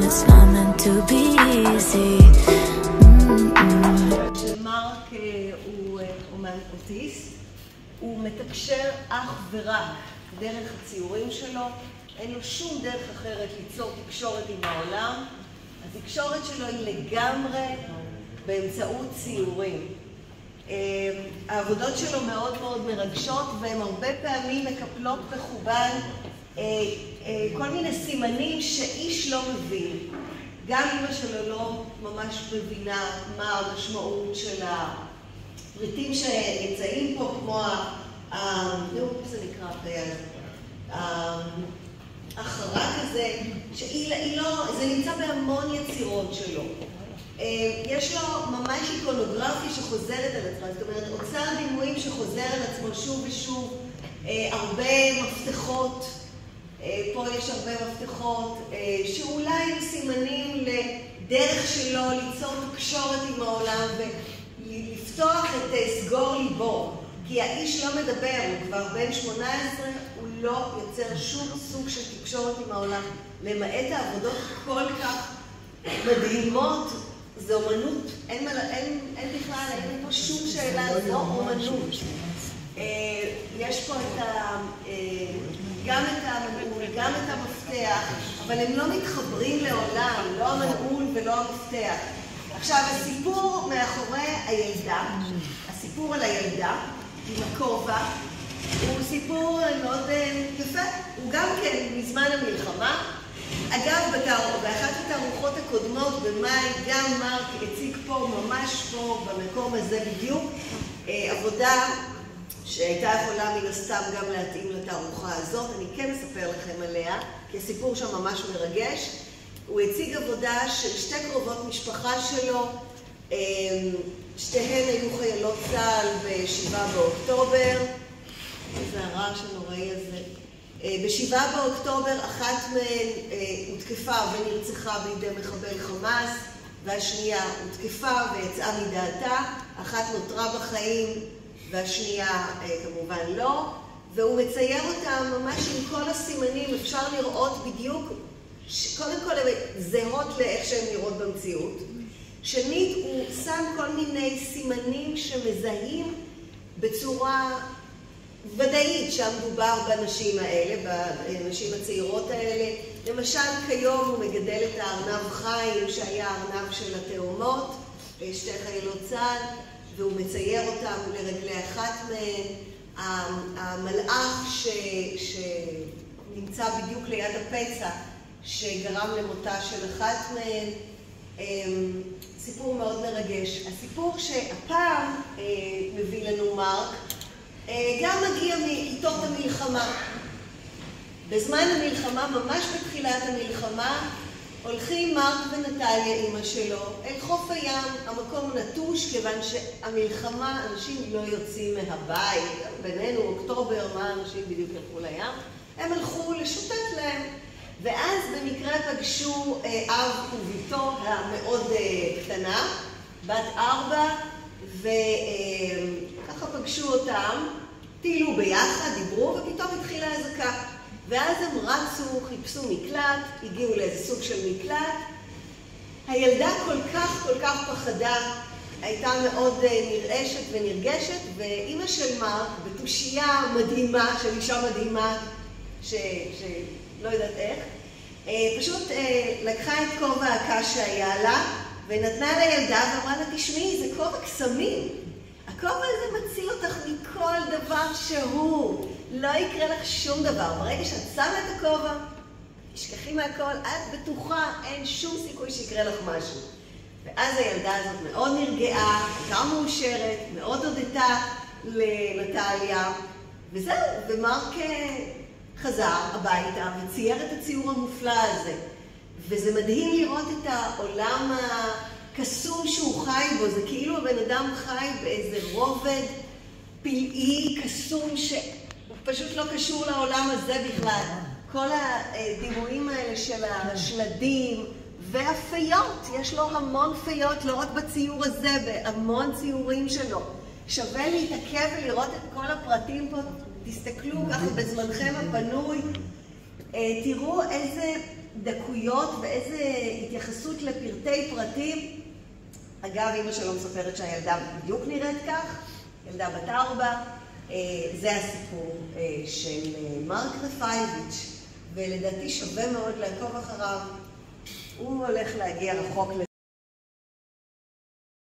it's not meant to be easy. מרק הוא אומן אוטיסט, הוא מתקשר אך ורק דרך הציורים שלו, אין לו שום דרך אחרת ליצור תקשורת עם העולם. התקשורת שלו היא לגמרי באמצעות ציורים. העבודות שלו מאוד מאוד מרגשות, והן הרבה פעמים מקפלות בחובן כל מיני סימנים שאיש לא מבין. גם אמא שלו לא ממש מבינה מה המשמעות של הפריטים שנמצאים פה, כמו איך זה נקרא? החרק הזה, זה נמצא בהמון יצירות שלו. יש לו ממש איקונוגרפי שחוזרת על עצמה, זאת אומרת, אוצר דימויים שחוזר על עצמו שוב ושוב, הרבה מפתחות, פה יש הרבה מפתחות, שאולי הם סימנים לדרך שלו ליצור תקשורת עם העולם ולפתוח את סגור ליבו. כי האיש לא מדבר, הוא כבר בן 18, הוא לא יוצר שום סוג של תקשורת עם העולם, למעט העבודות כל כך מדהימות. זה אומנות, אין בכלל, אין פה שום שאלה, זו אומנות. יש פה גם את המנעול, גם את המפתח, אבל הם לא מתחברים לעולם, לא המנעול ולא המפתח. עכשיו, הסיפור מאחורי הילדה, הסיפור על הילדה עם הכובע, הוא סיפור מאוד יפה. הוא גם כן מזמן המלחמה. אגב, באחת התערוכות הקודמות במאי, גם מרק הציג פה, ממש פה, במקום הזה בדיוק, עבודה שהייתה יכולה מן הסתם גם להתאים לתערוכה הזאת. אני כן אספר לכם עליה, כי הסיפור שם ממש מרגש. הוא הציג עבודה של שתי קרובות משפחה שלו, שתיהן היו חיילות צה"ל ב7 באוקטובר. איזה הרעש הנוראי הזה. ב7 באוקטובר אחת מהן הותקפה ונרצחה בידי מחבל חמאס, והשנייה הותקפה ויצאה מדעתה. אחת נותרה בחיים והשנייה כמובן לא, והוא מצייר אותה ממש עם כל הסימנים. אפשר לראות בדיוק, קודם כל הן זהות לאיך שהן נראות במציאות. שנית, הוא שם כל מיני סימנים שמזהים בצורה ודאית שהמדובר בנשים האלה, בנשים הצעירות האלה. למשל, כיום הוא מגדל את הארנב חיים, שהיה הארנב של התאומות, שתי חיילות צה"ל, והוא מצייר אותם לרגלי אחת מהן. המלאך שנמצא בדיוק ליד הפצע שגרם למותה של אחת מהן. סיפור מאוד מרגש. הסיפור שהפעם מביא לנו מרק גם מגיע מכיתות המלחמה. בזמן המלחמה, ממש בתחילת המלחמה, הולכים מרק ונטליה, אמא שלו, אל חוף הים. המקום נטוש כיוון שהמלחמה, אנשים לא יוצאים מהבית. בינינו, אוקטובר, מה אנשים בדיוק הלכו לים? הם הלכו לשוטט להם. ואז במקרה פגשו אב וביתו המאוד קטנה, בת 4, וככה פגשו אותם, טיילו ביחד, דיברו, ופתאום התחילה אזעקה. ואז הם רצו, חיפשו מקלט, הגיעו לאיזה סוג של מקלט. הילדה כל כך פחדה, הייתה מאוד נרעשת ונרגשת, ואימא של מרק, בתושייה מדהימה, של אישה מדהימה, שלא יודעת איך, פשוט לקחה את כובע הקש שהיה לה, ונתנה לילדה ואמרה לה, תשמעי, זה כובע קסמים. הכובע הזה מציל אותך מכל דבר שהוא. לא יקרה לך שום דבר. ברגע שאת שמה את הכובע, תשכחי מהכל, את בטוחה, אין שום סיכוי שיקרה לך משהו. ואז הילדה הזאת מאוד נרגעה, הייתה מאושרת, מאוד הודתה לנטליה, וזהו, ומרק חזר הביתה וצייר את הציור המופלא הזה. וזה מדהים לראות את העולם הקסום שהוא חי בו. זה כאילו הבן אדם חי באיזה רובד פלאי קסום שהוא פשוט לא קשור לעולם הזה בכלל. כל הדימויים האלה של השלדים והפיות, יש לו המון פיות, לא רק בציור הזה, בהמון ציורים שלו. שווה להתעכב ולראות את כל הפרטים פה. תסתכלו ככה בזמנכם הפנוי, תראו איזה דקויות ואיזה התייחסות לפרטי פרטים. אגב, אמא שלו מספרת שהילדה בדיוק נראית כך, ילדה בת 4. זה הסיפור של מרק רפאייביץ', ולדעתי שווה מאוד לעקוב אחריו. הוא הולך להגיע רחוק